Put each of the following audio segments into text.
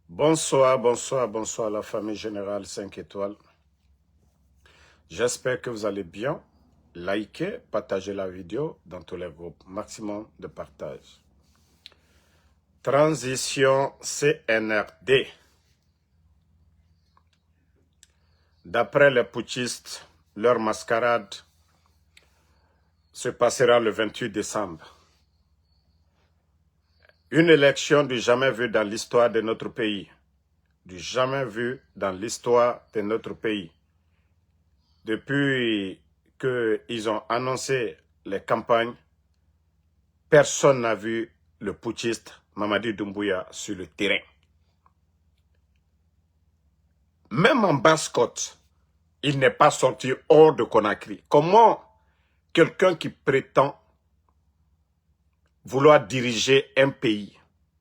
Bonsoir, bonsoir, bonsoir la famille générale 5 étoiles. J'espère que vous allez bien. Likez, partagez la vidéo dans tous les groupes. Maximum de partage. Transition CNRD. D'après les putschistes, leur mascarade se passera le 28 décembre. Une élection du jamais vu dans l'histoire de notre pays. Du jamais vu dans l'histoire de notre pays. Depuis qu'ils ont annoncé les campagnes, personne n'a vu le putschiste Mamadi Doumbouya sur le terrain. Même en Basse-Côte, il n'est pas sorti hors de Conakry. Comment quelqu'un qui prétend vouloir diriger un pays,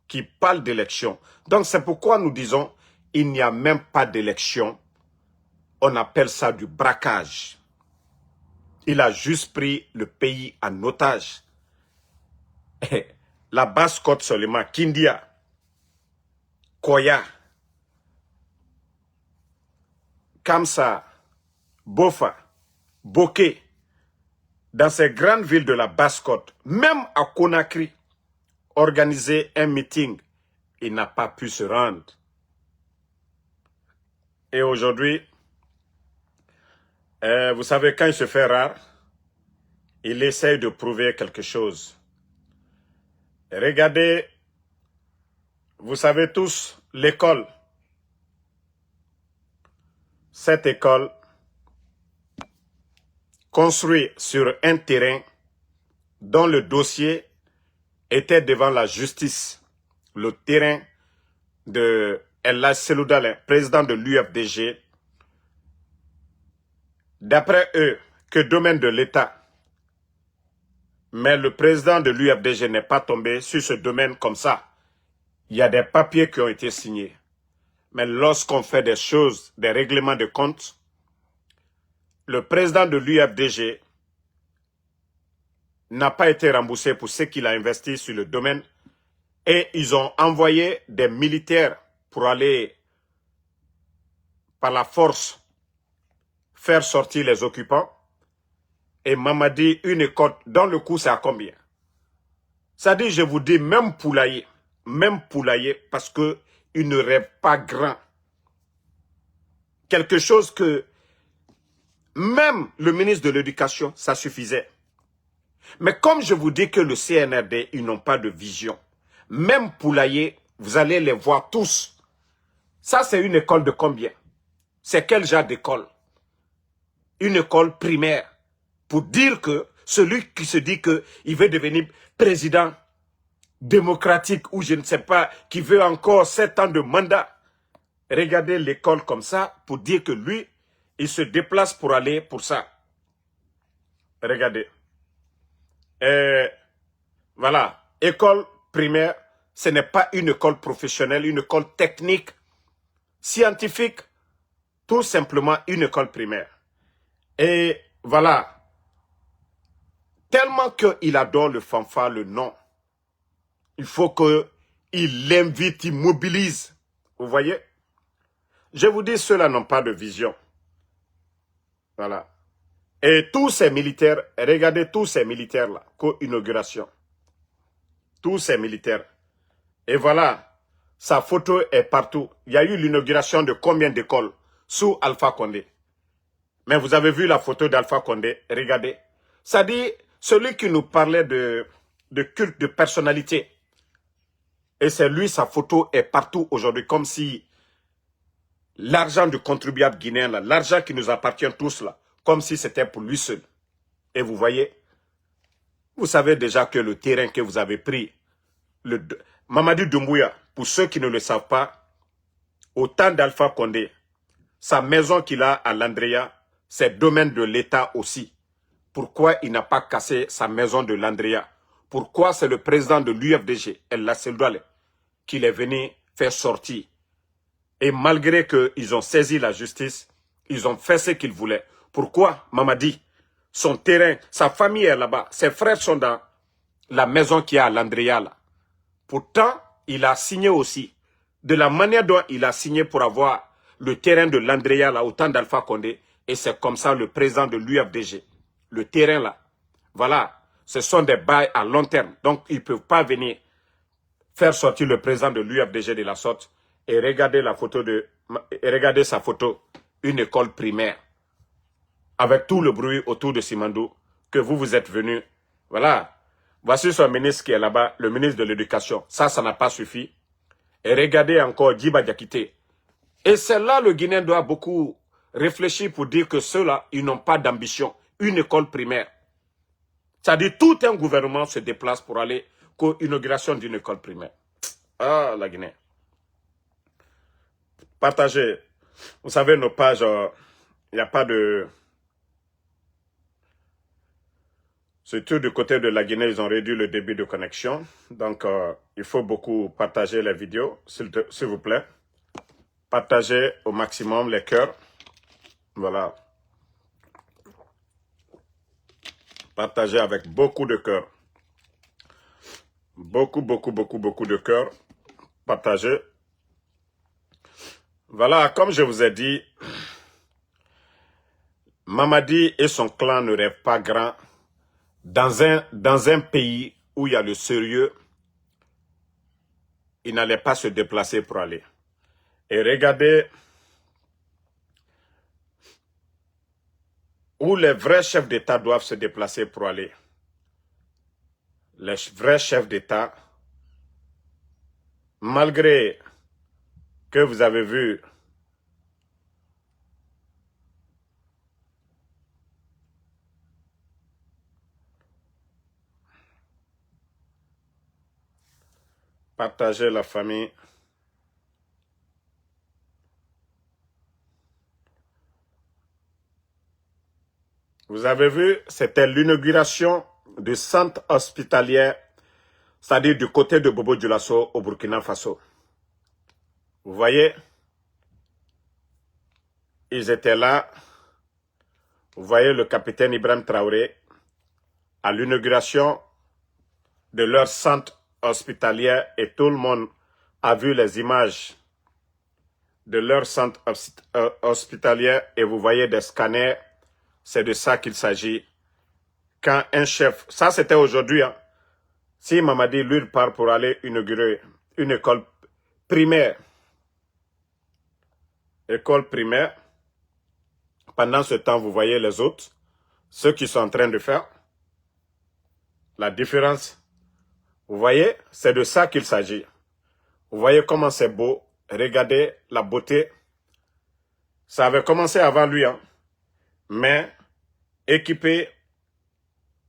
qui parle d'élection, donc c'est pourquoi nous disons il n'y a même pas d'élection, on appelle ça du braquage. Il a juste pris le pays en otage. La Basse-Côte seulement, Kindia, Koya, Kamsa, Bofa, Boké, dans ces grandes villes de la Basse-Côte, même à Conakry, organiser un meeting, il n'a pas pu se rendre. Et aujourd'hui, vous savez, quand il se fait rare, il essaye de prouver quelque chose. Regardez, vous savez tous, l'école. Cette école, construite sur un terrain dont le dossier était devant la justice. Le terrain de El Hadj Cellou Dalein, président de l'UFDG, d'après eux, que domaine de l'État. Mais le président de l'UFDG n'est pas tombé sur ce domaine comme ça. Il y a des papiers qui ont été signés. Mais lorsqu'on fait des choses, des règlements de compte, le président de l'UFDG n'a pas été remboursé pour ce qu'il a investi sur le domaine et ils ont envoyé des militaires pour aller par la force faire sortir les occupants. Et Mamadi, une école, dans le coup, c'est à combien? Ça dit, je vous dis, même poulailler, parce que il ne rêve pas grand. Quelque chose que même le ministre de l'Éducation, ça suffisait. Mais comme je vous dis que le CNRD, ils n'ont pas de vision. Même poulailler, vous allez les voir tous. Ça, c'est une école de combien? C'est quel genre d'école? Une école primaire. Pour dire que celui qui se dit qu'il veut devenir président démocratique ou je ne sais pas, qui veut encore 7 ans de mandat, regardez l'école comme ça pour dire que lui, il se déplace pour aller pour ça. Regardez. Voilà. École primaire, ce n'est pas une école professionnelle, une école technique, scientifique, tout simplement une école primaire. Et voilà. Tellement qu'il adore le fanfare, le nom, il faut qu'il l'invite, il mobilise. Vous voyez? Je vous dis, ceux-là n'ont pas de vision. Voilà. Et tous ces militaires, regardez tous ces militaires-là, co-inauguration. Tous ces militaires. Et voilà, sa photo est partout. Il y a eu l'inauguration de combien d'écoles sous Alpha Condé? Mais vous avez vu la photo d'Alpha Condé, regardez. Ça dit, celui qui nous parlait de culte de personnalité. Et c'est lui, sa photo est partout aujourd'hui, comme si l'argent du contribuable guinéen, l'argent qui nous appartient tous, là, comme si c'était pour lui seul. Et vous voyez, vous savez déjà que le terrain que vous avez pris, Mamadi Doumbouya, pour ceux qui ne le savent pas, au temps d'Alpha Condé, sa maison qu'il a à Landria, c'est domaine de l'État aussi. Pourquoi il n'a pas cassé sa maison de Landria? Pourquoi c'est le président de l'UFDG, El Hadj Cellou Dalein, qu'il est venu faire sortir? Et malgré qu'ils ont saisi la justice, ils ont fait ce qu'ils voulaient. Pourquoi Mamadi? Son terrain, sa famille est là-bas, ses frères sont dans la maison qui est à Landria là. Pourtant, il a signé aussi de la manière dont il a signé pour avoir le terrain de l'Andrea là, au temps d'Alpha Condé, et c'est comme ça le président de l'UFDG. Le terrain là, voilà, ce sont des bails à long terme. Donc, ils ne peuvent pas venir faire sortir le président de l'UFDG de la sorte et regarder sa photo, une école primaire, avec tout le bruit autour de Simandou, que vous êtes venu. Voilà, voici son ministre qui est là-bas, le ministre de l'Éducation. Ça n'a pas suffi. Et regardez encore Djiba Diakité. Et c'est là le Guinéen doit beaucoup réfléchir pour dire que ceux-là, ils n'ont pas d'ambition. Une école primaire. C'est-à-dire tout un gouvernement se déplace pour aller à l'inauguration d'une école primaire. Ah, la Guinée. Partagez. Vous savez, nos pages, il n'y a pas de... Surtout du côté de la Guinée, ils ont réduit le débit de connexion. Donc, il faut beaucoup partager les vidéos, s'il vous plaît. Partagez au maximum les cœurs. Voilà. Partagez avec beaucoup de cœur. Beaucoup de cœur. Partagez. Voilà, comme je vous ai dit, Mamadi et son clan ne rêvent pas grand. Dans un pays où il y a le sérieux, ils n'allaient pas se déplacer pour aller. Et regardez où les vrais chefs d'État doivent se déplacer pour aller. Les vrais chefs d'État, malgré que vous avez vu partager la famille, vous avez vu, c'était l'inauguration du centre hospitalier, c'est-à-dire du côté de Bobo Dioulasso au Burkina Faso. Vous voyez, ils étaient là. Vous voyez le capitaine Ibrahim Traoré à l'inauguration de leur centre hospitalier et tout le monde a vu les images de leur centre hospitalier et vous voyez des scanners. C'est de ça qu'il s'agit. Quand un chef, ça c'était aujourd'hui, hein. Si Mamadi, lui, il part pour aller inaugurer une école primaire, pendant ce temps, vous voyez les autres, ceux qui sont en train de faire. La différence, vous voyez, c'est de ça qu'il s'agit. Vous voyez comment c'est beau. Regardez la beauté. Ça avait commencé avant lui, hein. Mais équipé,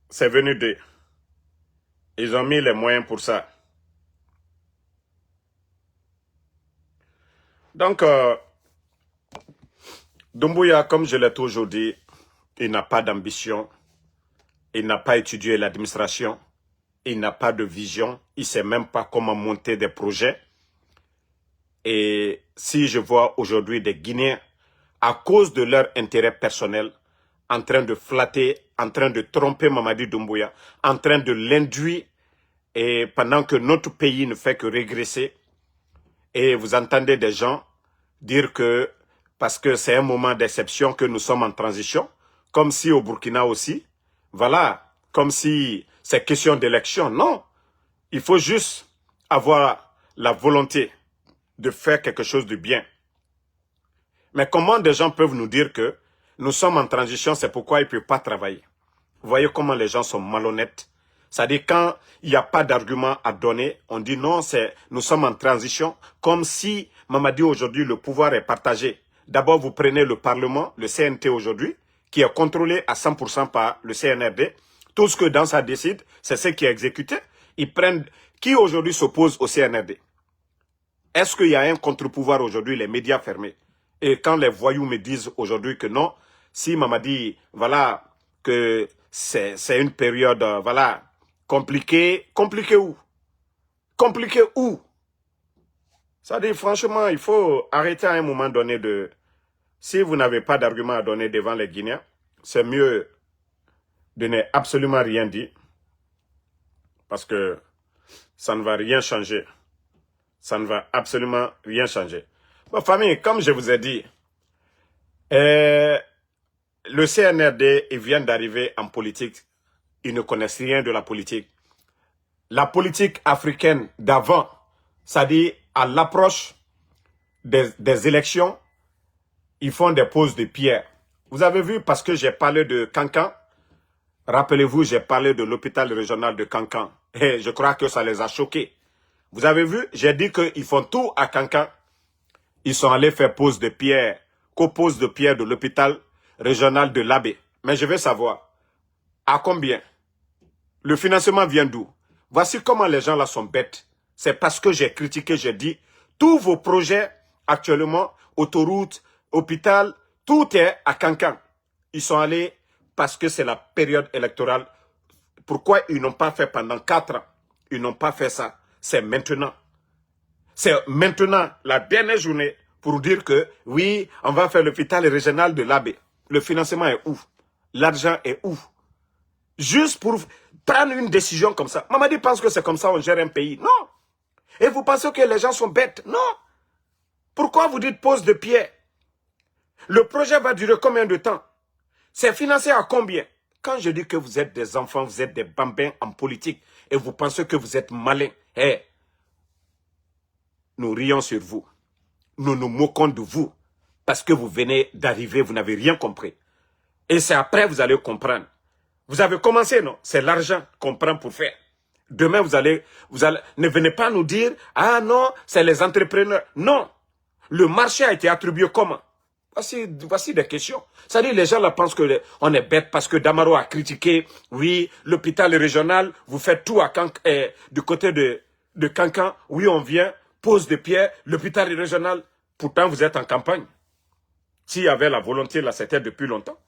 c'est venu d'eux. Ils ont mis les moyens pour ça. Donc, Doumbouya, comme je l'ai toujours dit, il n'a pas d'ambition. Il n'a pas étudié l'administration. Il n'a pas de vision. Il ne sait même pas comment monter des projets. Et si je vois aujourd'hui des Guinéens, à cause de leur intérêt personnel, en train de flatter, en train de tromper Mamadi Doumbouya, en train de l'induire, et pendant que notre pays ne fait que régresser, et vous entendez des gens dire que, parce que c'est un moment d'exception que nous sommes en transition, comme si au Burkina aussi, voilà, comme si c'est question d'élection. Non, il faut juste avoir la volonté de faire quelque chose de bien. Mais comment des gens peuvent nous dire que nous sommes en transition, c'est pourquoi ils ne peuvent pas travailler? Vous voyez comment les gens sont malhonnêtes. C'est-à-dire quand il n'y a pas d'argument à donner, on dit non, nous sommes en transition, comme si Mamadi aujourd'hui le pouvoir est partagé. D'abord vous prenez le Parlement, le CNT aujourd'hui, qui est contrôlé à 100% par le CNRD. Tout ce que dans ça décide, c'est ce qui est exécuté. Ils prennent qui aujourd'hui s'oppose au CNRD? Est-ce qu'il y a un contre-pouvoir aujourd'hui, les médias fermés? Et quand les voyous me disent aujourd'hui que non, si Mamadi, voilà, que c'est une période, voilà, compliquée. Compliquée où? Compliquée où? Ça dit, franchement, il faut arrêter à un moment donné de... Si vous n'avez pas d'argument à donner devant les Guinéens, c'est mieux de ne absolument rien dire. Parce que ça ne va rien changer. Ça ne va absolument rien changer. Bon, famille, comme je vous ai dit, le CNRD, ils viennent d'arriver en politique. Ils ne connaissent rien de la politique. La politique africaine d'avant, c'est-à-dire à l'approche des élections, ils font des poses de pierre. Vous avez vu, parce que j'ai parlé de Kankan, rappelez-vous, j'ai parlé de l'hôpital régional de Kankan. Et je crois que ça les a choqués. Vous avez vu, j'ai dit qu'ils font tout à Kankan. Ils sont allés faire pose de pierre, co-pose de pierre de l'hôpital régional de l'Abbé. Mais je veux savoir, à combien? Le financement vient d'où? Voici comment les gens là sont bêtes. C'est parce que j'ai critiqué, j'ai dit, tous vos projets actuellement, autoroute, hôpital, tout est à Kankan. Ils sont allés parce que c'est la période électorale. Pourquoi ils n'ont pas fait pendant 4 ans? Ils n'ont pas fait ça. C'est maintenant. C'est maintenant la dernière journée pour dire que oui, on va faire l'hôpital régional de l'Abbé. Le financement est où? L'argent est où? Juste pour prendre une décision comme ça. Mamadi pense que c'est comme ça on gère un pays. Non. Et vous pensez que les gens sont bêtes? Non. Pourquoi vous dites pose de pierre? Le projet va durer combien de temps? C'est financé à combien? Quand je dis que vous êtes des enfants, vous êtes des bambins en politique et vous pensez que vous êtes malins, nous rions sur vous. Nous nous moquons de vous parce que vous venez d'arriver, vous n'avez rien compris. Et c'est après que vous allez comprendre. Vous avez commencé, non? C'est l'argent qu'on prend pour faire. Demain, vous allez, ne venez pas nous dire, ah non, c'est les entrepreneurs. Non. Le marché a été attribué comment? Voici des questions. C'est-à-dire, les gens là pensent qu'on est bête parce que Damaro a critiqué, oui, l'hôpital régional, vous faites tout à du côté de Kankan. Oui, on vient, pose de pierre, l'hôpital régional. Pourtant, vous êtes en campagne. S'il y avait la volonté, là, c'était depuis longtemps.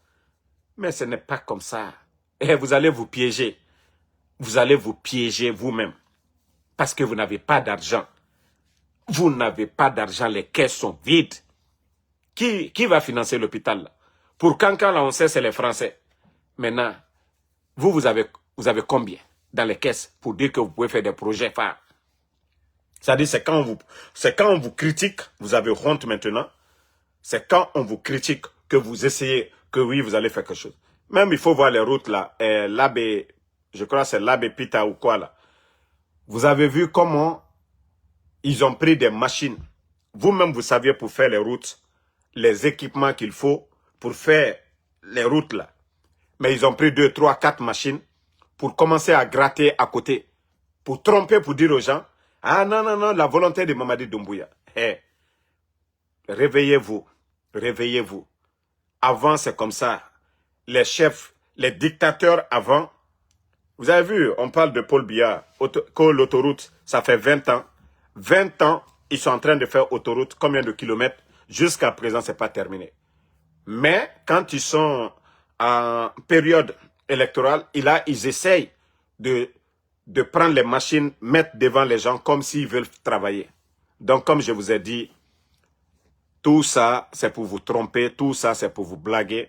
Mais ce n'est pas comme ça. Et vous allez vous piéger. Vous allez vous piéger vous-même. Parce que vous n'avez pas d'argent. Vous n'avez pas d'argent, les caisses sont vides. Qui va financer l'hôpital là? Pour Kankan, là, on sait, c'est les Français. Maintenant, vous avez combien dans les caisses pour dire que vous pouvez faire des projets phares? C'est-à-dire, c'est quand on vous critique, vous avez honte maintenant. C'est quand on vous critique que vous essayez, que oui, vous allez faire quelque chose. Même, il faut voir les routes là. L'Abbé, je crois que c'est l'Abbé Pita ou quoi là. Vous avez vu comment ils ont pris des machines. Vous-même, vous saviez pour faire les routes, les équipements qu'il faut pour faire les routes là. Mais ils ont pris 2, 3, 4 machines pour commencer à gratter à côté. Pour tromper, pour dire aux gens, ah non, non, non, la volonté de Mamadi Doumbouya. Réveillez-vous, réveillez-vous. Avant, c'est comme ça. Les chefs, les dictateurs avant, vous avez vu, on parle de Paul Biya, que l'autoroute, ça fait 20 ans. 20 ans, ils sont en train de faire autoroute, combien de kilomètres? Jusqu'à présent, ce n'est pas terminé. Mais quand ils sont en période électorale, ils essayent de prendre les machines, mettre devant les gens comme s'ils veulent travailler. Donc, comme je vous ai dit, tout ça, c'est pour vous tromper, tout ça, c'est pour vous blaguer.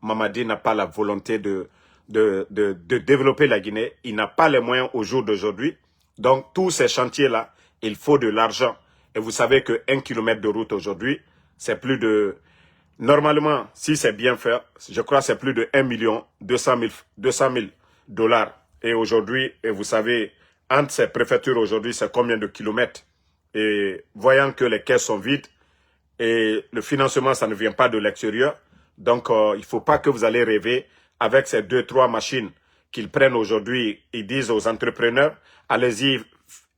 Mamadi n'a pas la volonté de développer la Guinée. Il n'a pas les moyens au jour d'aujourd'hui. Donc, tous ces chantiers-là, il faut de l'argent. Et vous savez que 1 kilomètre de route aujourd'hui, c'est plus de... Normalement, si c'est bien fait, je crois que c'est plus de 1 200 000 $. Et aujourd'hui, et vous savez, entre ces préfectures aujourd'hui, c'est combien de kilomètres? Et voyant que les caisses sont vides, et le financement, ça ne vient pas de l'extérieur. Donc, il ne faut pas que vous allez rêver avec ces 2, 3 machines qu'ils prennent aujourd'hui. Ils disent aux entrepreneurs, allez-y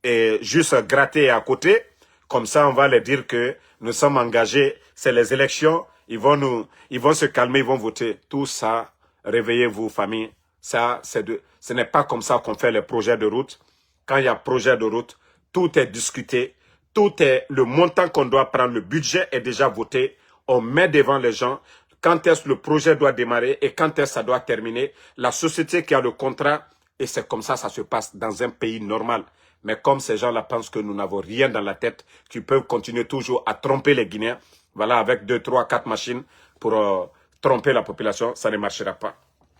et juste gratter à côté. Comme ça, on va leur dire que nous sommes engagés. C'est les élections. Ils vont se calmer, ils vont voter. Tout ça, réveillez-vous, famille. Ça, ce n'est pas comme ça qu'on fait les projets de route. Quand il y a projet de route, tout est discuté. Tout est le montant qu'on doit prendre, le budget est déjà voté. On met devant les gens quand est-ce que le projet doit démarrer et quand est-ce que ça doit terminer. La société qui a le contrat, et c'est comme ça se passe dans un pays normal. Mais comme ces gens-là pensent que nous n'avons rien dans la tête, qu'ils peuvent continuer toujours à tromper les Guinéens, voilà, avec 2, 3, 4 machines pour tromper la population, ça ne marchera pas.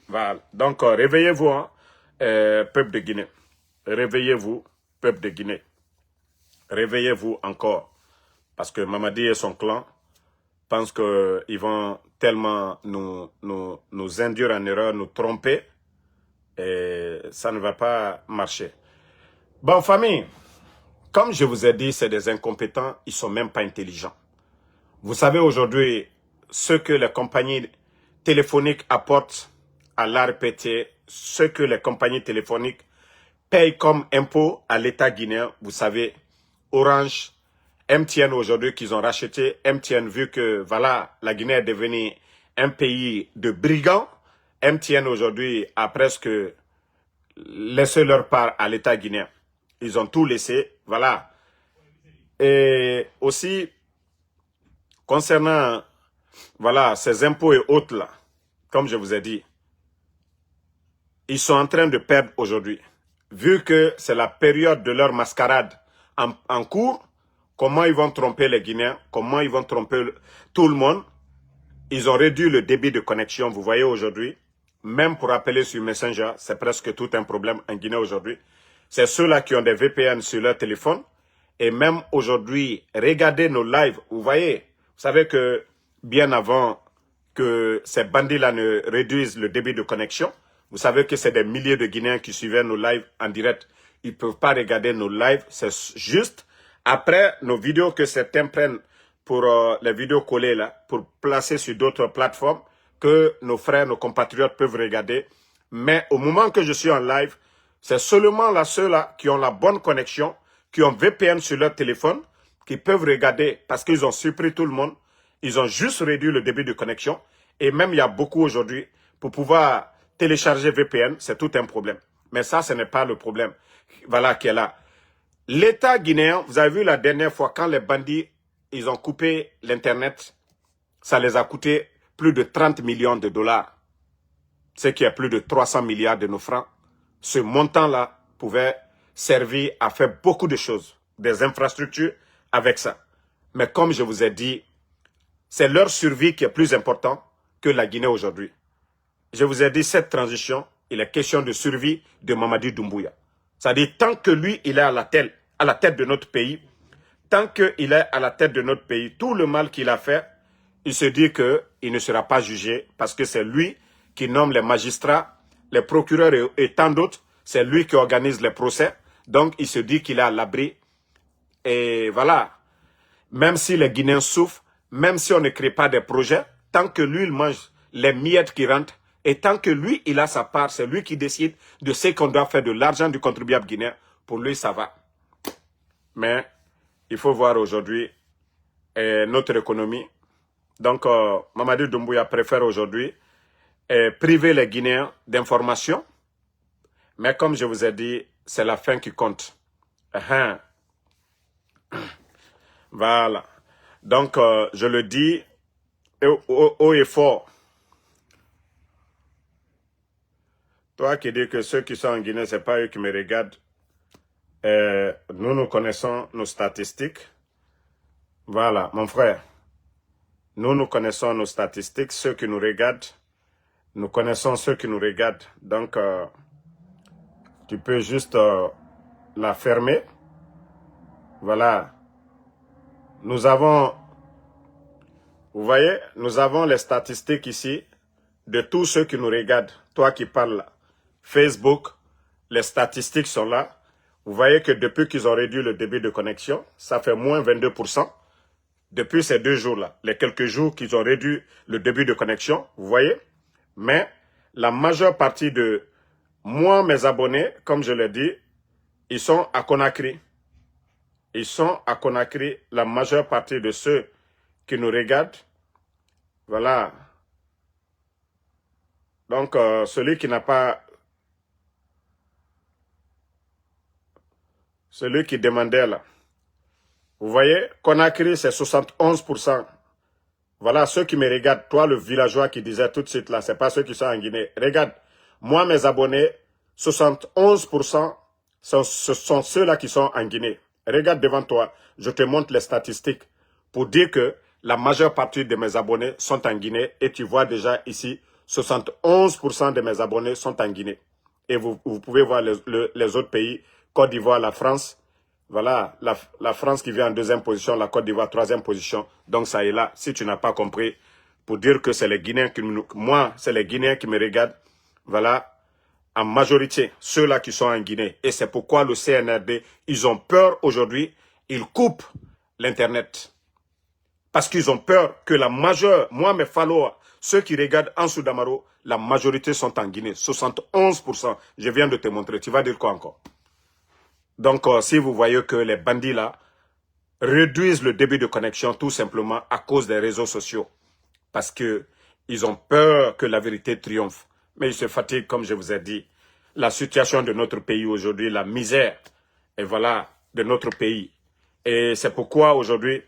Voilà. Donc, réveillez-vous, hein, peuple de Guinée. Réveillez-vous, peuple de Guinée. réveillez-vous encore. Parce que Mamadi et son clan pensent qu'ils vont tellement nous induire en erreur, nous tromper. Et ça ne va pas marcher. Bon, famille, comme je vous ai dit, c'est des incompétents, ils ne sont même pas intelligents. Vous savez aujourd'hui, ce que les compagnies téléphoniques apportent à l'ARPT, ce que les compagnies téléphoniques payent comme impôt à l'État guinéen, vous savez, Orange, MTN aujourd'hui qu'ils ont racheté, MTN vu que voilà, la Guinée est devenue un pays de brigands, MTN aujourd'hui a presque laissé leur part à l'État guinéen. Ils ont tout laissé, voilà. Et aussi, concernant voilà, ces impôts et autres là, comme je vous ai dit, ils sont en train de perdre aujourd'hui. Vu que c'est la période de leur mascarade en cours, comment ils vont tromper les Guinéens, comment ils vont tromper tout le monde. Ils ont réduit le débit de connexion, vous voyez aujourd'hui. Même pour appeler sur Messenger, c'est presque tout un problème en Guinée aujourd'hui. C'est ceux-là qui ont des VPN sur leur téléphone. Et même aujourd'hui, regardez nos lives, vous voyez. Vous savez que bien avant que ces bandits-là ne réduisent le débit de connexion, vous savez que c'est des milliers de Guinéens qui suivaient nos lives en direct. Ils ne peuvent pas regarder nos lives. C'est juste après nos vidéos que certains prennent pour les vidéos collées là, pour placer sur d'autres plateformes que nos frères, nos compatriotes peuvent regarder. Mais au moment que je suis en live, c'est seulement là ceux-là qui ont la bonne connexion, qui ont VPN sur leur téléphone, qui peuvent regarder parce qu'ils ont surpris tout le monde. Ils ont juste réduit le débit de connexion. Et même il y a beaucoup aujourd'hui, pour pouvoir télécharger VPN, c'est tout un problème. Mais ça, ce n'est pas le problème. Voilà qui est là. L'État guinéen, vous avez vu la dernière fois, quand les bandits, ils ont coupé l'Internet, ça les a coûté plus de 30 millions de dollars. Ce qui est plus de 300 milliards de nos francs. Ce montant-là pouvait servir à faire beaucoup de choses, des infrastructures avec ça. Mais comme je vous ai dit, c'est leur survie qui est plus important que la Guinée aujourd'hui. Je vous ai dit, cette transition, il est question de survie de Mamadi Doumbouya. C'est-à-dire, tant que lui, il est à la tête de notre pays, tant qu'il est à la tête de notre pays, tout le mal qu'il a fait, il se dit qu'il ne sera pas jugé parce que c'est lui qui nomme les magistrats, les procureurs et tant d'autres. C'est lui qui organise les procès. Donc, il se dit qu'il est à l'abri. Et voilà. Même si les Guinéens souffrent, même si on ne crée pas des projets, tant que lui, il mange les miettes qui rentrent, et tant que lui, il a sa part, c'est lui qui décide de ce qu'on doit faire de l'argent du contribuable guinéen, pour lui, ça va. Mais il faut voir aujourd'hui notre économie. Donc, Mamadi Doumbouya préfère aujourd'hui priver les Guinéens d'informations. Mais comme je vous ai dit, c'est la fin qui compte. Voilà. Donc, je le dis haut et fort. Toi qui dis que ceux qui sont en Guinée, ce n'est pas eux qui me regardent. Nous connaissons nos statistiques. Voilà, mon frère. Nous connaissons nos statistiques, ceux qui nous regardent. Nous connaissons ceux qui nous regardent. Donc, tu peux juste la fermer. Voilà. Nous avons, vous voyez, nous avons les statistiques ici de tous ceux qui nous regardent. Toi qui parles là. Facebook, les statistiques sont là. Vous voyez que depuis qu'ils ont réduit le débit de connexion, ça fait moins 22%. Depuis ces 2 jours-là, les quelques jours qu'ils ont réduit le débit de connexion, vous voyez. Mais la majeure partie de moi, mes abonnés, comme je l'ai dit, ils sont à Conakry. Ils sont à Conakry, la majeure partie de ceux qui nous regardent. Voilà. Donc, celui qui n'a pas... Celui qui demandait là. Vous voyez, Conakry, c'est 71%. Voilà, ceux qui me regardent, toi, le villageois qui disait tout de suite là, c'est pas ceux qui sont en Guinée. Regarde, moi, mes abonnés, 71%, ce sont ceux-là qui sont en Guinée. Regarde devant toi, je te montre les statistiques pour dire que la majeure partie de mes abonnés sont en Guinée et tu vois déjà ici, 71% de mes abonnés sont en Guinée. Et vous pouvez voir les autres pays, Côte d'Ivoire, la France. Voilà, la France qui vient en deuxième position, la Côte d'Ivoire troisième position. Donc ça est là, si tu n'as pas compris, pour dire que c'est les Guinéens qui nous... Moi, c'est les Guinéens qui me regardent. Voilà, en majorité, ceux-là qui sont en Guinée. Et c'est pourquoi le CNRD, ils ont peur aujourd'hui, ils coupent l'Internet. Parce qu'ils ont peur que la majeure, moi, mes followers, ceux qui regardent Ansou Damaro, la majorité sont en Guinée, 71%. Je viens de te montrer, tu vas dire quoi encore? Donc, si vous voyez que les bandits là réduisent le débit de connexion tout simplement à cause des réseaux sociaux. Parce que ils ont peur que la vérité triomphe. Mais ils se fatiguent, comme je vous ai dit. La situation de notre pays aujourd'hui, la misère, et voilà, de notre pays. Et c'est pourquoi aujourd'hui...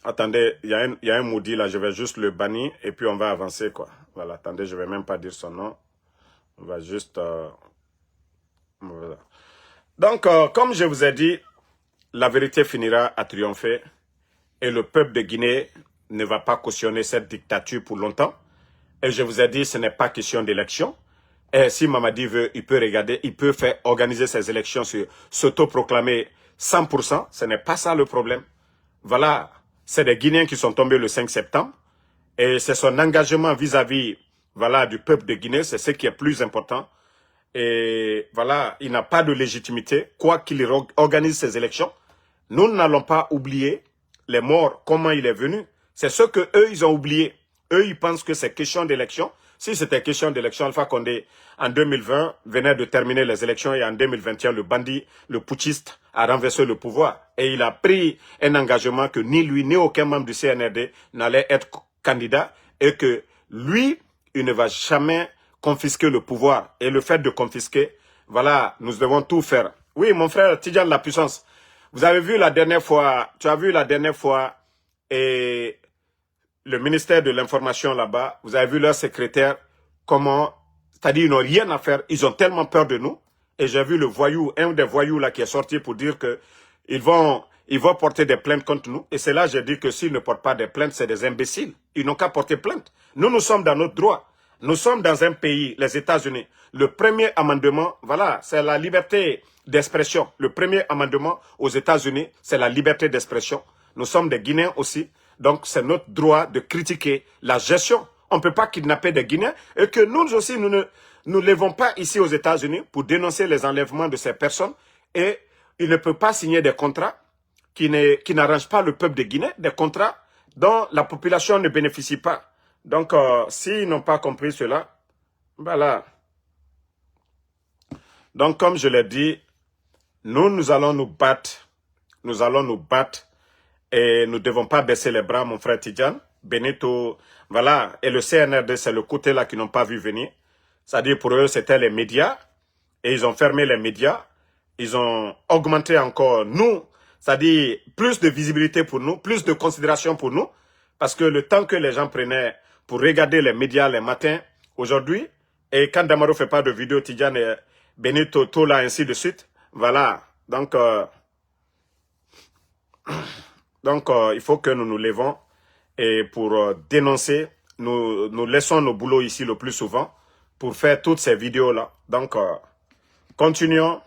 Attendez, il y a un maudit là, je vais juste le bannir et puis on va avancer quoi. Voilà, attendez, je vais même pas dire son nom. On va juste... voilà. Donc, comme je vous ai dit, la vérité finira à triompher et le peuple de Guinée ne va pas cautionner cette dictature pour longtemps. Et je vous ai dit, ce n'est pas question d'élection. Et si Mamadi veut, il peut regarder, il peut faire organiser ses élections, s'autoproclamer 100%. Ce n'est pas ça le problème. Voilà, c'est des Guinéens qui sont tombés le 5 septembre. Et c'est son engagement vis-à-vis voilà, du peuple de Guinée, c'est ce qui est plus important. Et voilà, il n'a pas de légitimité, quoi qu'il organise ses élections. Nous n'allons pas oublier les morts, comment il est venu. C'est ce que eux ils ont oublié. Eux, ils pensent que c'est question d'élection. Si c'était question d'élection, Alpha Condé, en 2020, venait de terminer les élections et en 2021, le bandit, le putschiste, a renversé le pouvoir. Et il a pris un engagement que ni lui, ni aucun membre du CNRD n'allait être candidat et que lui, il ne va jamais confisquer le pouvoir. Et le fait de confisquer, voilà, nous devons tout faire. Oui, mon frère Tidjane La Puissance, vous avez vu la dernière fois, tu as vu la dernière fois, et le ministère de l'information là-bas, vous avez vu leur secrétaire, comment, c'est-à-dire ils n'ont rien à faire, ils ont tellement peur de nous. Et j'ai vu le voyou, un des voyous là qui est sorti pour dire que ils vont porter des plaintes contre nous. Et c'est là j'ai dit que s'ils ne portent pas des plaintes, c'est des imbéciles. Ils n'ont qu'à porter plainte. Nous sommes dans notre droit. Nous sommes dans un pays, les États-Unis. Le premier amendement, voilà, c'est la liberté d'expression. Le premier amendement aux États-Unis, c'est la liberté d'expression. Nous sommes des Guinéens aussi. Donc, c'est notre droit de critiquer la gestion. On ne peut pas kidnapper des Guinéens et que nous aussi, nous ne levons pas ici aux États-Unis pour dénoncer les enlèvements de ces personnes. Et il ne peut pas signer des contrats qui n'arrangent pas le peuple de Guinée, des contrats dont la population ne bénéficie pas. Donc, s'ils n'ont pas compris cela, voilà. Donc, comme je l'ai dit, nous allons nous battre. Nous allons nous battre. Et nous ne devons pas baisser les bras, mon frère Tidjane. Benito, voilà. Et le CNRD, c'est le côté là qu'ils n'ont pas vu venir. C'est-à-dire pour eux, c'était les médias. Et ils ont fermé les médias. Ils ont augmenté encore nous. C'est-à-dire plus de visibilité pour nous, plus de considération pour nous. Parce que le temps que les gens prenaient pour regarder les médias les matins, aujourd'hui, et quand Damaro ne fait pas de vidéo, Tidjane et Benito, tout là, ainsi de suite. Voilà. Donc... il faut que nous nous levons et pour dénoncer, nous laissons nos boulots ici le plus souvent pour faire toutes ces vidéos-là. Donc, continuons.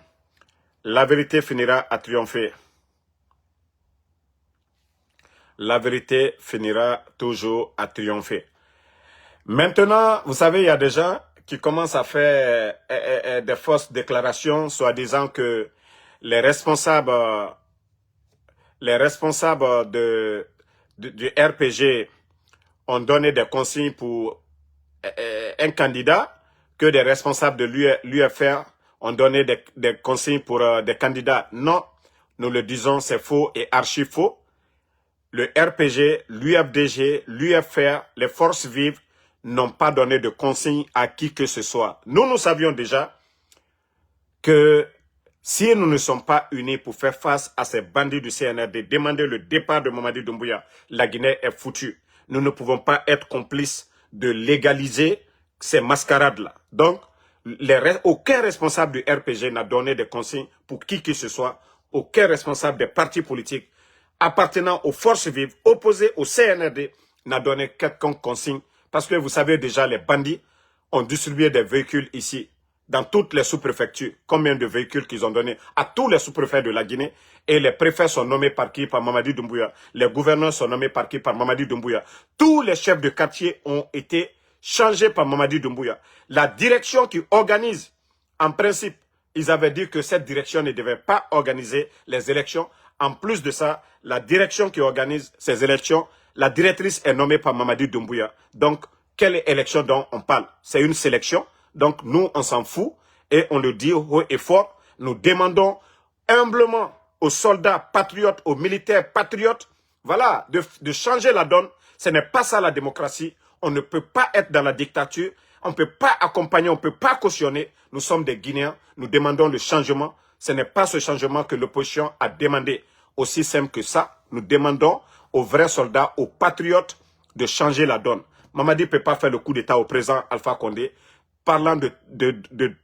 La vérité finira à triompher. La vérité finira toujours à triompher. Maintenant, vous savez, il y a des gens qui commencent à faire des fausses déclarations, soi-disant que les responsables du RPG ont donné des consignes pour un candidat, que des responsables de l'UFR ont donné des consignes pour des candidats. Non, nous le disons, c'est faux et archi faux. Le RPG, l'UFDG, l'UFR, les forces vives n'ont pas donné de consignes à qui que ce soit. Nous savions déjà que si nous ne sommes pas unis pour faire face à ces bandits du CNRD, demander le départ de Mamadi Doumbouya, la Guinée est foutue. Nous ne pouvons pas être complices de légaliser ces mascarades-là. Donc, aucun responsable du RPG n'a donné de consignes pour qui que ce soit, aucun responsable des partis politiques appartenant aux forces vives, opposés au CNRD, n'a donné quelconque consigne. Parce que vous savez déjà, les bandits ont distribué des véhicules ici. dans toutes les sous-préfectures, combien de véhicules qu'ils ont donnés à tous les sous-préfets de la Guinée. Et les préfets sont nommés par qui? Par Mamadi Doumbouya. Les gouverneurs sont nommés par qui? Par Mamadi Doumbouya. Tous les chefs de quartier ont été changés par Mamadi Doumbouya. La direction qui organise, en principe, ils avaient dit que cette direction ne devait pas organiser les élections. En plus de ça, la direction qui organise ces élections, la directrice est nommée par Mamadi Doumbouya. Donc, quelle élection dont on parle? C'est une sélection. Donc, nous, on s'en fout et on le dit haut et fort. Nous demandons humblement aux soldats patriotes, aux militaires patriotes, voilà, de changer la donne. Ce n'est pas ça la démocratie. On ne peut pas être dans la dictature. On ne peut pas accompagner, on ne peut pas cautionner. Nous sommes des Guinéens. Nous demandons le changement. Ce n'est pas ce changement que l'opposition a demandé. Aussi simple que ça, nous demandons aux vrais soldats, aux patriotes, de changer la donne. Mamadi ne peut pas faire le coup d'État au président Alpha Condé, parlant de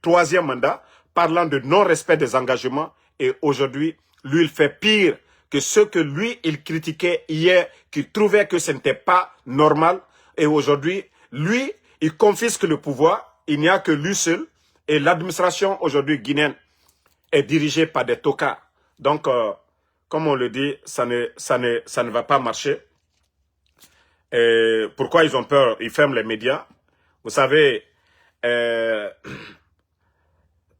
troisième mandat, parlant de non-respect des engagements. Et aujourd'hui, lui, il fait pire que ce que lui, il critiquait hier, qu'il trouvait que ce n'était pas normal. Et aujourd'hui, lui, il confisque le pouvoir. Il n'y a que lui seul. Et l'administration aujourd'hui guinéenne est dirigée par des tocards. Donc, comme on le dit, ça ne va pas marcher. Et pourquoi ils ont peur? Ils ferment les médias. Vous savez,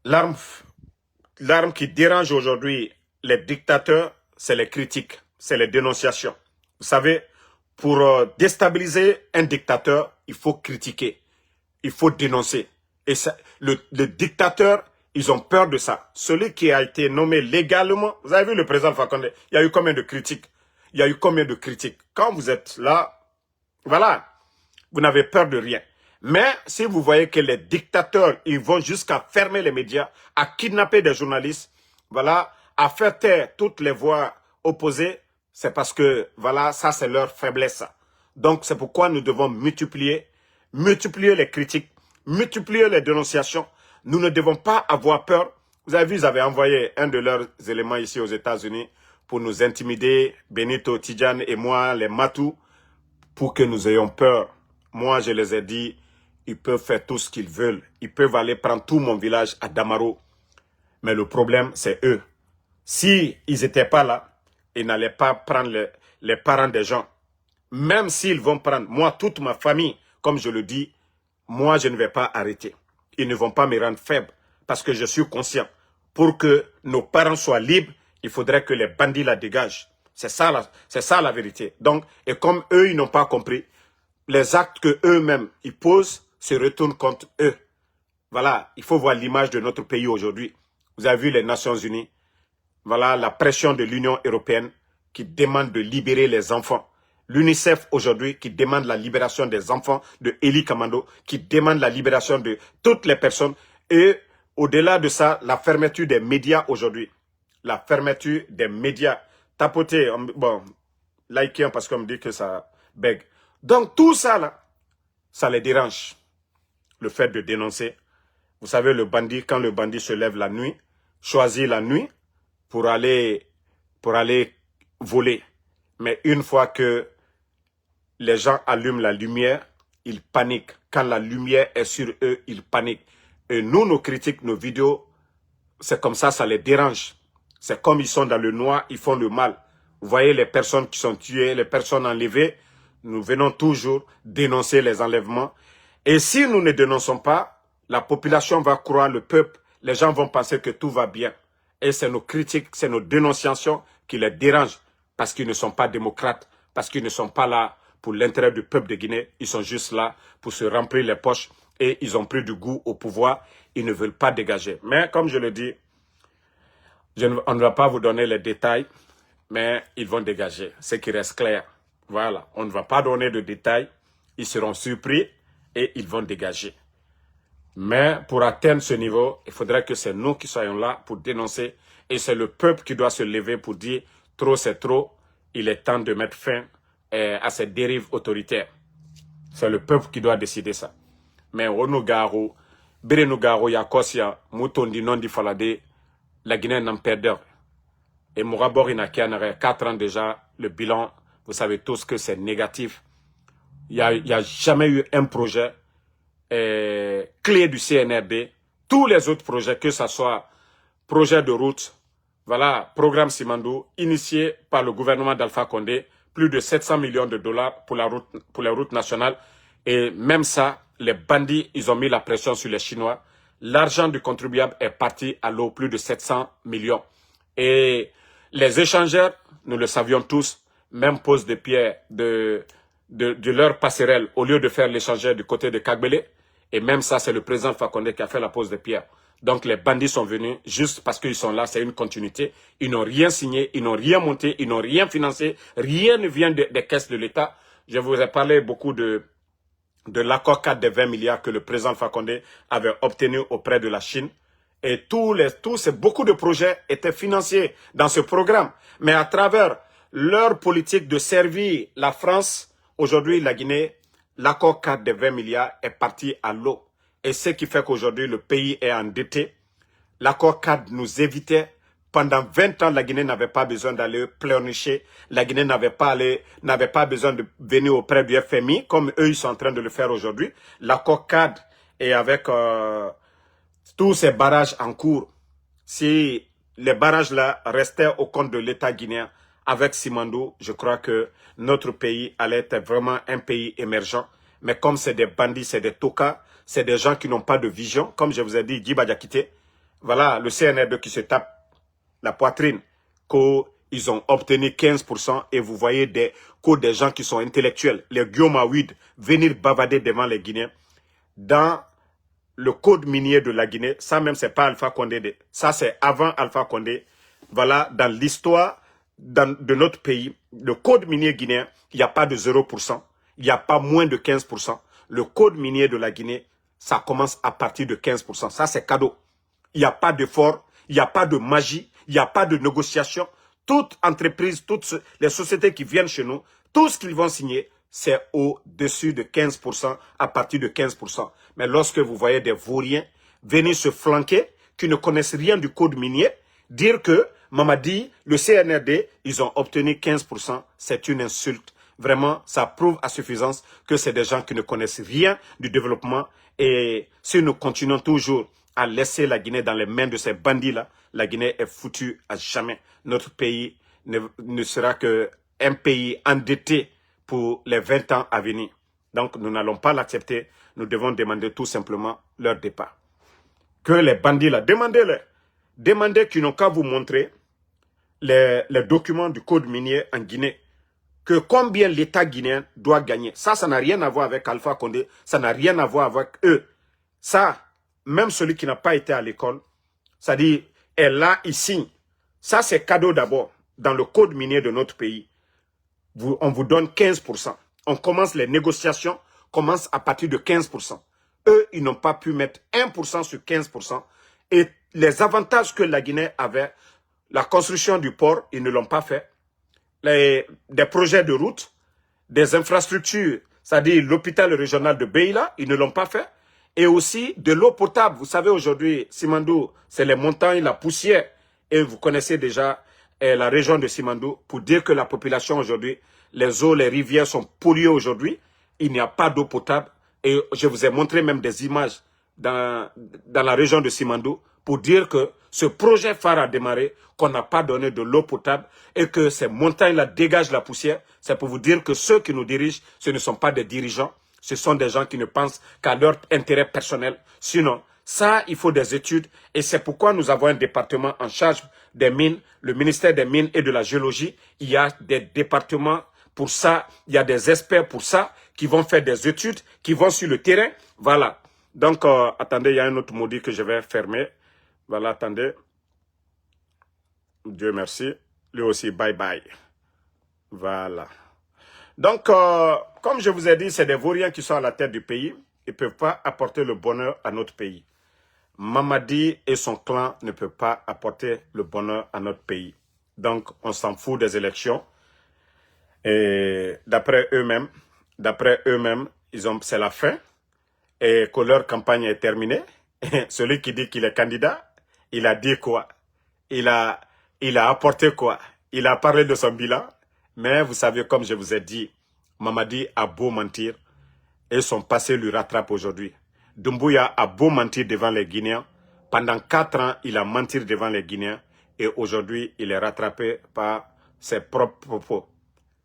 l'arme qui dérange aujourd'hui les dictateurs, c'est les critiques, c'est les dénonciations. Vous savez, pour déstabiliser un dictateur, il faut critiquer, il faut dénoncer. Et ça, le dictateur, ils ont peur de ça. Celui qui a été nommé légalement, vous avez vu le président Fakonde, il y a eu combien de critiques? Il y a eu combien de critiques? Quand vous êtes là, voilà, vous n'avez peur de rien. Mais si vous voyez que les dictateurs, ils vont jusqu'à fermer les médias, à kidnapper des journalistes, voilà, à faire taire toutes les voix opposées, c'est parce que, voilà, ça c'est leur faiblesse. Donc c'est pourquoi nous devons multiplier les critiques, multiplier les dénonciations. Nous ne devons pas avoir peur. Vous avez vu, ils avaient envoyé un de leurs éléments ici aux États-Unis pour nous intimider, Benito, Tidjane et moi, les Matou, pour que nous ayons peur. Moi, je les ai dit, ils peuvent faire tout ce qu'ils veulent. Ils peuvent aller prendre tout mon village à Damaro. Mais le problème, c'est eux. Si ils n'étaient pas là, ils n'allaient pas prendre les parents des gens. Même s'ils vont prendre, moi, toute ma famille, comme je le dis, moi, je ne vais pas arrêter. Ils ne vont pas me rendre faible parce que je suis conscient. Pour que nos parents soient libres, il faudrait que les bandits la dégagent. C'est ça la vérité. Donc, et comme eux, ils n'ont pas compris, les actes que eux-mêmes ils posent se retournent contre eux. Voilà, il faut voir l'image de notre pays aujourd'hui. Vous avez vu les Nations Unies. Voilà la pression de l'Union européenne qui demande de libérer les enfants. L'UNICEF aujourd'hui qui demande la libération des enfants de Eli Kamando, qui demande la libération de toutes les personnes. Et au-delà de ça, la fermeture des médias aujourd'hui. La fermeture des médias. Tapoter, bon, liker parce qu'on me dit que ça bègue. Donc tout ça là, ça les dérange. Le fait de dénoncer. Vous savez, le bandit, quand le bandit se lève la nuit, choisit la nuit pour aller voler. Mais une fois que les gens allument la lumière, ils paniquent. Quand la lumière est sur eux, ils paniquent. Et nous, nos critiques, nos vidéos, c'est comme ça les dérange. C'est comme ils sont dans le noir, ils font le mal. Vous voyez les personnes qui sont tuées, les personnes enlevées, nous venons toujours dénoncer les enlèvements. Et si nous ne dénonçons pas, la population va croire, le peuple, les gens vont penser que tout va bien. Et c'est nos critiques, c'est nos dénonciations qui les dérangent. Parce qu'ils ne sont pas démocrates, parce qu'ils ne sont pas là pour l'intérêt du peuple de Guinée. Ils sont juste là pour se remplir les poches. Et ils ont pris du goût au pouvoir. Ils ne veulent pas dégager. Mais comme je le dis, on ne va pas vous donner les détails, mais ils vont dégager. Ce qui reste clair. Voilà, on ne va pas donner de détails. Ils seront surpris et ils vont dégager. Mais pour atteindre ce niveau, il faudrait que c'est nous qui soyons là pour dénoncer. Et c'est le peuple qui doit se lever pour dire trop c'est trop. Il est temps de mettre fin à ces dérives autoritaires. C'est le peuple qui doit décider ça. Mais Onogaro, Berenogaro, Yakosia, Moutondi, Nondi Falade, la Guinée n'en perd. Et Mourabor Inakianare, 4 ans déjà, le bilan, vous savez tous que c'est négatif. Il n'y a jamais eu un projet clé du CNRD tous les autres projets, que ce soit projet de route, voilà, programme Simandou, initié par le gouvernement d'Alpha Condé, plus de 700 millions de dollars pour les routes nationales. Et même ça, les bandits, ils ont mis la pression sur les Chinois. L'argent du contribuable est parti à l'eau, plus de 700 millions. Et les échangeurs, nous le savions tous, même pose de pierre de leur passerelle, au lieu de faire l'échangeur du côté de Kagbele. Et même ça, c'est le président Fakonde qui a fait la pose de pierre. Donc les bandits sont venus juste parce qu'ils sont là, c'est une continuité. Ils n'ont rien signé, ils n'ont rien monté, ils n'ont rien financé, rien ne vient des caisses de l'État. Je vous ai parlé beaucoup de l'accord 4 des 20 milliards que le président Fakonde avait obtenu auprès de la Chine. Et beaucoup de projets étaient financés dans ce programme. Mais à travers leur politique de servir la France, aujourd'hui la Guinée, l'accord 4 des 20 milliards est parti à l'eau. Et ce qui fait qu'aujourd'hui le pays est endetté. L'accord 4 nous évitait. Pendant 20 ans, la Guinée n'avait pas besoin d'aller pleurnicher. La Guinée n'avait pas besoin de venir auprès du FMI, comme eux, ils sont en train de le faire aujourd'hui. L'accord cadre et avec tous ces barrages en cours, si les barrages-là restaient au compte de l'État guinéen avec Simandou, je crois que notre pays allait être vraiment un pays émergent. Mais comme c'est des bandits, c'est des tokas, c'est des gens qui n'ont pas de vision, comme je vous ai dit, Guy Badiakité, voilà, le CNR2 qui se tape la poitrine, qu'ils ont obtenu 15% et vous voyez des gens qui sont intellectuels, les Guillaume Aouid, venir bavader devant les Guinéens. Dans le code minier de la Guinée, ça même c'est pas Alpha Condé, ça c'est avant Alpha Condé. Voilà, dans l'histoire de notre pays, le code minier guinéen, il n'y a pas de 0%, il n'y a pas moins de 15%. Le code minier de la Guinée, ça commence à partir de 15%. Ça c'est cadeau. Il n'y a pas d'effort, il n'y a pas de magie, il n'y a pas de négociation. Toute entreprise, toutes les sociétés qui viennent chez nous, tout ce qu'ils vont signer, c'est au-dessus de 15%, à partir de 15%. Mais lorsque vous voyez des vauriens venir se flanquer, qui ne connaissent rien du code minier, dire que Mamadi, le CNRD, ils ont obtenu 15%, c'est une insulte. Vraiment, ça prouve à suffisance que c'est des gens qui ne connaissent rien du développement. Et si nous continuons toujours à laisser la Guinée dans les mains de ces bandits-là, la Guinée est foutue à jamais. Notre pays ne sera qu'un pays endetté pour les 20 ans à venir. Donc, nous n'allons pas l'accepter. Nous devons demander tout simplement leur départ. Que les bandits-là, demandez-les. Demandez qu'ils n'ont qu'à vous montrer les documents du code minier en Guinée. Que combien l'État guinéen doit gagner. Ça n'a rien à voir avec Alpha Condé. Ça n'a rien à voir avec eux. Ça, même celui qui n'a pas été à l'école, c'est-à-dire, est là, il signe. Ça, c'est cadeau d'abord. Dans le code minier de notre pays, on vous donne 15%. On commence les négociations, commence à partir de 15%. Eux, ils n'ont pas pu mettre 1% sur 15%. Et les avantages que la Guinée avait, la construction du port, ils ne l'ont pas fait. Des projets de route, des infrastructures, c'est-à-dire l'hôpital régional de Beila, ils ne l'ont pas fait. Et aussi de l'eau potable. Vous savez aujourd'hui, Simandou, c'est les montagnes, la poussière. Et vous connaissez déjà la région de Simandou pour dire que la population aujourd'hui, les eaux, les rivières sont polluées aujourd'hui. Il n'y a pas d'eau potable. Et je vous ai montré même des images dans la région de Simandou pour dire que ce projet phare a démarré, qu'on n'a pas donné de l'eau potable et que ces montagnes-là dégagent la poussière. C'est pour vous dire que ceux qui nous dirigent, ce ne sont pas des dirigeants. Ce sont des gens qui ne pensent qu'à leur intérêt personnel. Sinon, ça, il faut des études. Et c'est pourquoi nous avons un département en charge des mines, le ministère des Mines et de la Géologie. Il y a des départements pour ça, il y a des experts pour ça, qui vont faire des études, qui vont sur le terrain. Voilà. Donc, attendez, il y a un autre maudit que je vais fermer. Voilà, attendez. Dieu merci. Lui aussi, bye bye. Voilà. Donc, comme je vous ai dit, c'est des vauriens qui sont à la tête du pays. Ils ne peuvent pas apporter le bonheur à notre pays. Mamadi et son clan ne peuvent pas apporter le bonheur à notre pays. Donc, on s'en fout des élections. Et d'après eux-mêmes, c'est la fin. Et que leur campagne est terminée. Et celui qui dit qu'il est candidat, il a dit quoi? Il a apporté quoi? Il a parlé de son bilan. Mais vous savez, comme je vous ai dit, Mamadi a beau mentir et son passé lui rattrape aujourd'hui. Doumbouya a beau mentir devant les Guinéens, Pendant 4 ans, il a menti devant les Guinéens et aujourd'hui, il est rattrapé par ses propres propos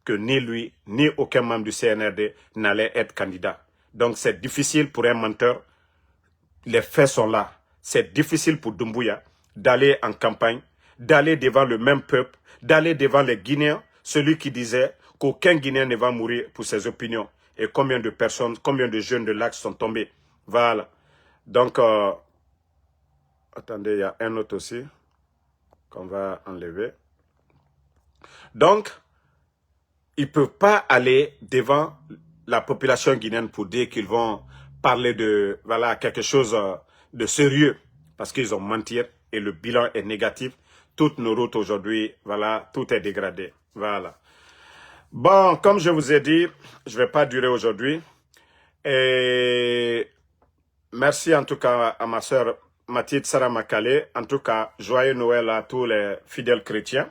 que ni lui, ni aucun membre du CNRD n'allait être candidat. Donc c'est difficile pour un menteur, les faits sont là. C'est difficile pour Doumbouya d'aller en campagne, d'aller devant le même peuple, d'aller devant les Guinéens, celui qui disait qu'aucun Guinéen ne va mourir pour ses opinions. Et combien de personnes, combien de jeunes de l'Axe sont tombés. Voilà. Donc, attendez, il y a un autre aussi qu'on va enlever. Donc, ils ne peuvent pas aller devant la population guinéenne pour dire qu'ils vont parler de voilà, quelque chose de sérieux parce qu'ils ont menti et le bilan est négatif. Toutes nos routes aujourd'hui, voilà, tout est dégradé. Voilà. Bon, comme je vous ai dit, je ne vais pas durer aujourd'hui. Et merci en tout cas à ma soeur Mathilde Saramakale. En tout cas, joyeux Noël à tous les fidèles chrétiens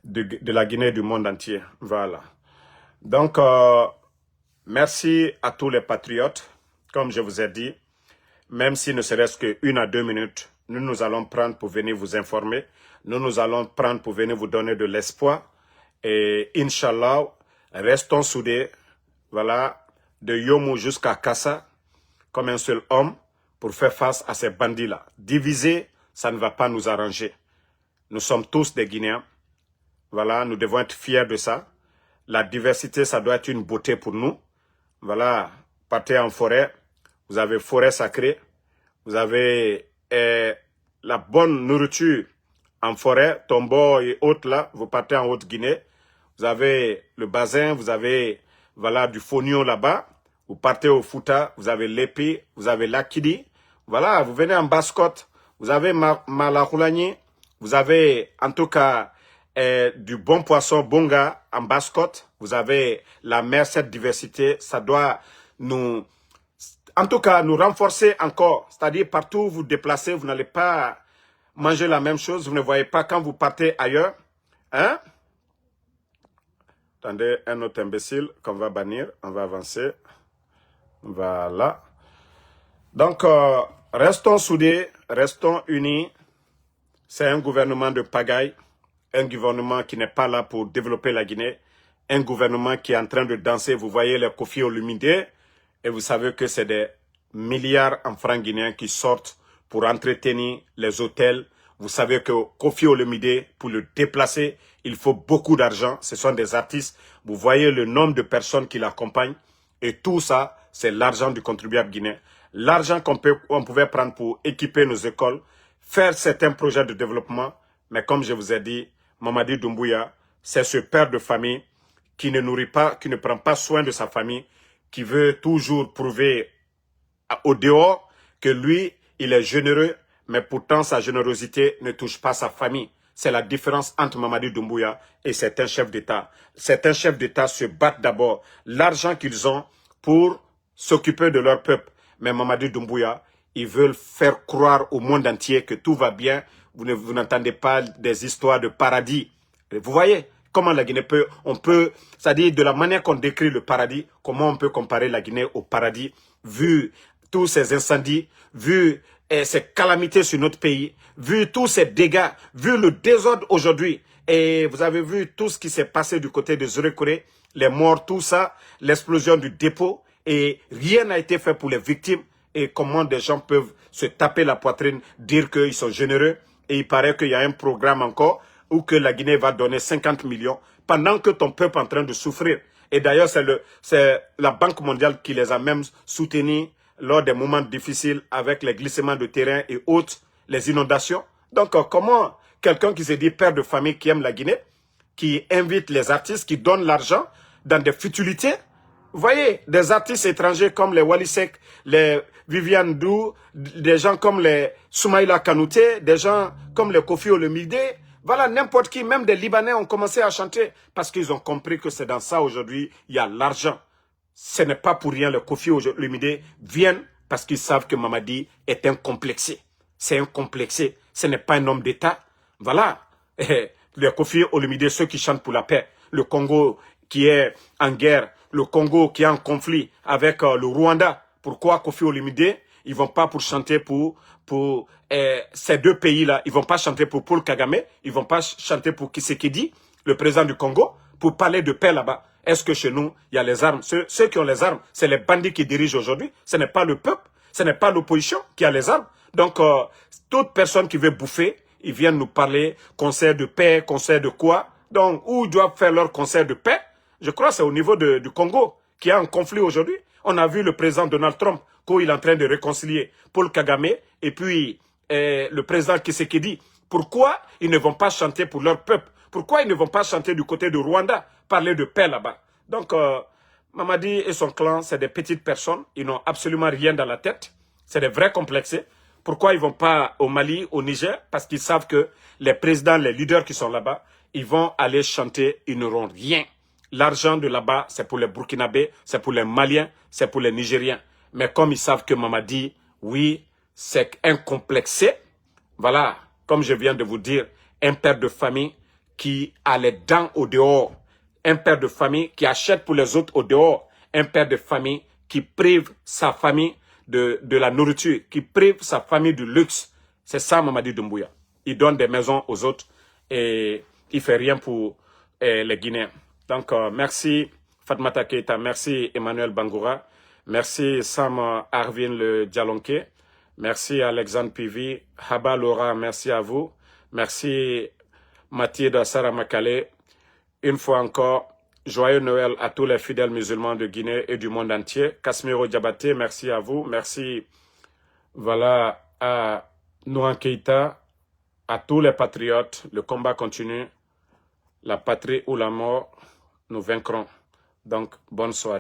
de la Guinée et du monde entier. Voilà. Donc, merci à tous les patriotes. Comme je vous ai dit, même si ne serait-ce que 1 à 2 minutes, nous allons prendre pour venir vous informer. Nous allons prendre pour venir vous donner de l'espoir. Et Inch'Allah, restons soudés, voilà, de Yomo jusqu'à Kassa, comme un seul homme, pour faire face à ces bandits-là. Diviser, ça ne va pas nous arranger. Nous sommes tous des Guinéens. Voilà, nous devons être fiers de ça. La diversité, ça doit être une beauté pour nous. Voilà, partez en forêt, vous avez forêt sacrée, vous avez la bonne nourriture en forêt, Tombo et autres là, vous partez en Haute-Guinée, vous avez le bassin, vous avez voilà, du Fonio là-bas, vous partez au Fouta, vous avez l'Épi, vous avez l'Akidi, voilà, vous venez en Basse-Côte, vous avez Malahoulani, vous avez en tout cas du bon poisson Bonga en Basse-Côte, vous avez la mer, cette diversité, ça doit nous, en tout cas, nous renforcer encore. C'est-à-dire, partout où vous déplacez, vous n'allez pas manger la même chose, vous ne voyez pas quand vous partez ailleurs. Hein? Attendez, un autre imbécile qu'on va bannir, on va avancer. Voilà. Donc, restons soudés, restons unis. C'est un gouvernement de pagaille. Un gouvernement qui n'est pas là pour développer la Guinée. Un gouvernement qui est en train de danser. Vous voyez les Kofi Olomide. Et vous savez que c'est des milliards en francs guinéens qui sortent pour entretenir les hôtels. Vous savez que Kofi Olomide, pour le déplacer, il faut beaucoup d'argent. Ce sont des artistes. Vous voyez le nombre de personnes qui l'accompagnent. Et tout ça, c'est l'argent du contribuable guinéen. L'argent qu'on pouvait prendre pour équiper nos écoles, faire certains projets de développement. Mais comme je vous ai dit, Mamadi Doumbouya, c'est ce père de famille qui ne nourrit pas, qui ne prend pas soin de sa famille, qui veut toujours prouver au dehors que lui, il est généreux, mais pourtant sa générosité ne touche pas sa famille. C'est la différence entre Mamadi Doumbouya et certains chefs d'État. Certains chefs d'État se battent d'abord l'argent qu'ils ont pour s'occuper de leur peuple. Mais Mamadi Doumbouya, ils veulent faire croire au monde entier que tout va bien. Vous n'entendez pas des histoires de paradis. Vous voyez comment la Guinée peut, c'est-à-dire de la manière qu'on décrit le paradis, comment on peut comparer la Guinée au paradis, vu tous ces incendies, vu ces calamités sur notre pays, vu tous ces dégâts, vu le désordre aujourd'hui. Et vous avez vu tout ce qui s'est passé du côté de Zourekouré, les morts, tout ça, l'explosion du dépôt, et rien n'a été fait pour les victimes. Et comment des gens peuvent se taper la poitrine, dire qu'ils sont généreux. Et il paraît qu'il y a un programme encore où que la Guinée va donner 50 millions pendant que ton peuple est en train de souffrir. Et d'ailleurs, c'est la Banque mondiale qui les a même soutenus lors des moments difficiles avec les glissements de terrain et autres, les inondations. Donc, comment quelqu'un qui se dit père de famille qui aime la Guinée, qui invite les artistes, qui donne l'argent dans des futilités, vous voyez, des artistes étrangers comme les Walisek, les Viviane Dou, des gens comme les Soumaïla Kanouté, des gens comme les Kofi Olomide, voilà, n'importe qui, même des Libanais ont commencé à chanter parce qu'ils ont compris que c'est dans ça aujourd'hui, il y a l'argent. Ce n'est pas pour rien, les Kofi Olomide viennent parce qu'ils savent que Mamadi est un complexé. C'est un complexé, ce n'est pas un homme d'État. Voilà, les Kofi Olomide, ceux qui chantent pour la paix, le Congo qui est en guerre, le Congo qui est en conflit avec le Rwanda. Pourquoi Kofi Olomide, Ils vont pas pour chanter pour ces deux pays-là. Ils vont pas chanter pour Paul Kagame. Ils vont pas chanter pour Tshisekedi, le président du Congo, pour parler de paix là-bas. Est-ce que chez nous, il y a les armes? Ceux qui ont les armes, c'est les bandits qui dirigent aujourd'hui. Ce n'est pas le peuple, ce n'est pas l'opposition qui a les armes. Donc, toute personne qui veut bouffer, ils viennent nous parler concert de paix, concert de quoi? Donc, où ils doivent faire leur concert de paix? Je crois que c'est au niveau du Congo qui a un conflit aujourd'hui. On a vu le président Donald Trump, quand il est en train de réconcilier Paul Kagame et puis le président Tshisekedi. Pourquoi ils ne vont pas chanter pour leur peuple? Pourquoi ils ne vont pas chanter du côté de Rwanda, parler de paix là-bas? Donc, Mamadi et son clan, c'est des petites personnes. Ils n'ont absolument rien dans la tête. C'est des vrais complexés. Pourquoi ils ne vont pas au Mali, au Niger? Parce qu'ils savent que les présidents, les leaders qui sont là-bas, ils vont aller chanter, ils n'auront rien. L'argent de là-bas, c'est pour les Burkinabés, c'est pour les Maliens, c'est pour les Nigériens. Mais comme ils savent que Mamadi, oui, c'est un complexé, voilà, comme je viens de vous dire, un père de famille qui a les dents au dehors, un père de famille qui achète pour les autres au dehors, un père de famille qui prive sa famille de la nourriture, qui prive sa famille du luxe. C'est ça Mamadi Doumbouya. Il donne des maisons aux autres et il ne fait rien pour les Guinéens. Donc, merci Fatmata Keita, merci Emmanuel Bangoura, merci Sam Arvin le Dialonké, merci Alexandre Pivi, Haba Laura, merci à vous, merci Mathieu Dassara Makale. Une fois encore, joyeux Noël à tous les fidèles musulmans de Guinée et du monde entier. Kasmiro Diabaté, merci à vous, merci voilà à Nouan Keita, à tous les patriotes, le combat continue, la patrie ou la mort, nous vaincrons. Donc, bonne soirée.